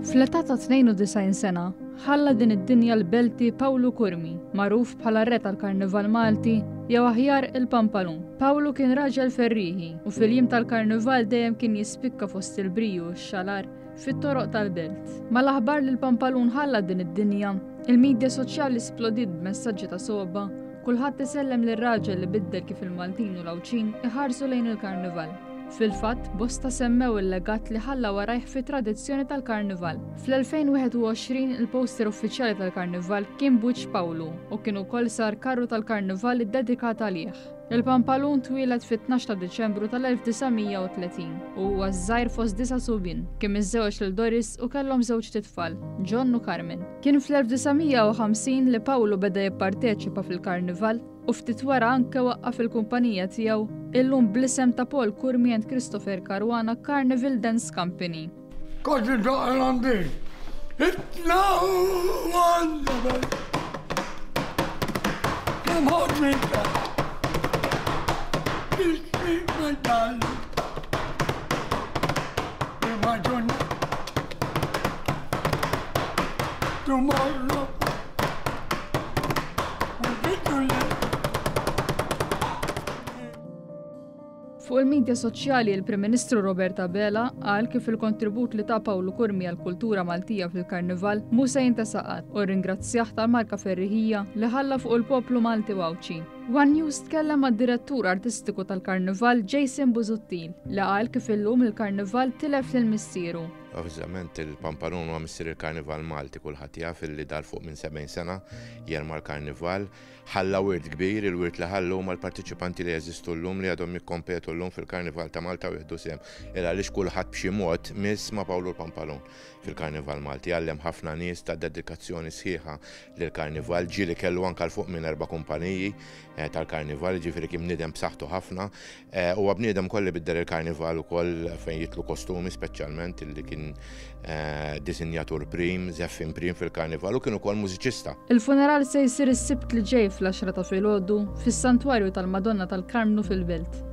Fl-età ta' 92 sena, ħalla din id-dinja l-Belti Pawlu Kurmi, magħruf bħala re tal-Karnival Malti jew aħjar il-Pampalun. Pawlu kien raġel ferriħi u fil-jiem tal-Karnival dejjem kien jispikka fost il-briju u x-xalar fit-toroq tal-Belt. Mal-aħbar li l-Pampalun ħalla din id-dinja, il-medja soċjali splodit b'messaġġi ta' soba, kulħadd isellem lir-raġel li biddel kif il-Maltin u l-Awċin iħarsu lejn il-Karnival. Fil-fatt, bosta semmew il-legat li ħalla warajh fi tradizzjoni tal-Karnival. Fl-2021 il-poster uffiċjali tal-Karnival kien b'wiċċ Pawlu u kien ukoll sar karru tal-Karnival iddedikat għalih. Il-Pampalun twieled fit-12 ta' Diċembru tal-1930 u huwa żgħir fost 9 subien. Kien miżżewweġ lil Doris u kellhom żewġ titfal, John u Carmen. Kien fl-1950 li Pawlu beda jipparteċipa fil-Karnival u ftit wara anke waqqaf il-kumpanija tiegħu illum bl-isem ta' Paul Kurmi and Christopher Caruana Carnival Dance Company. Fuq il-medja soċjali il-Prim Ministru Roberta Bela qal kif il-kontribut li ta' Pawlu Kurmi għall-kultura Maltija fil-Karnival mhu se jintasaqat u ringrazzjah tal-marka ferriħija li ħalla fuq il-poplu Malti u Awċin. One News tkellem mad-direttur artistiku tal-Karnival Jason Busuttil li qal kif illum il-Karnival tilef lil missieru. Ovvjament il-Pampalun huwa missier il-Karnival Malti kulħadd jaf li dar fuq minn 70 sena jerma l-Karnival. Ħalla wirt kbir, il-wirt li ħallu huma l-partiċipanti li jeżistu llum li għadhom jikkompetu llum fil-Karnival ta' Malta u jieħdu sehem. Għaliex kulħadd b'xi mod miss ma' Pawlu l-Pampalun fil-Karnival Malti. Għallem ħafna nies ta' dedikazzjoni sħiħa lill-Karnival, ġieli kellu anke l fuq minn 4 kumpaniji tal-Karnival, ġifieri kien bniedem b'saħħtu ħafna. Huwa bniedem kolli bidder il-Karnival ukoll fejn jitlu kostumi speċjalment illi kien disinjatur prim, żeffin prim fil-Karnival u kien ukoll mużiċista. Il-funeral se jsir is-Sibt li ġej fl-10 ta' filgħodu fis-Santwarju tal-Madonna tal-Karmnu fil-Belt.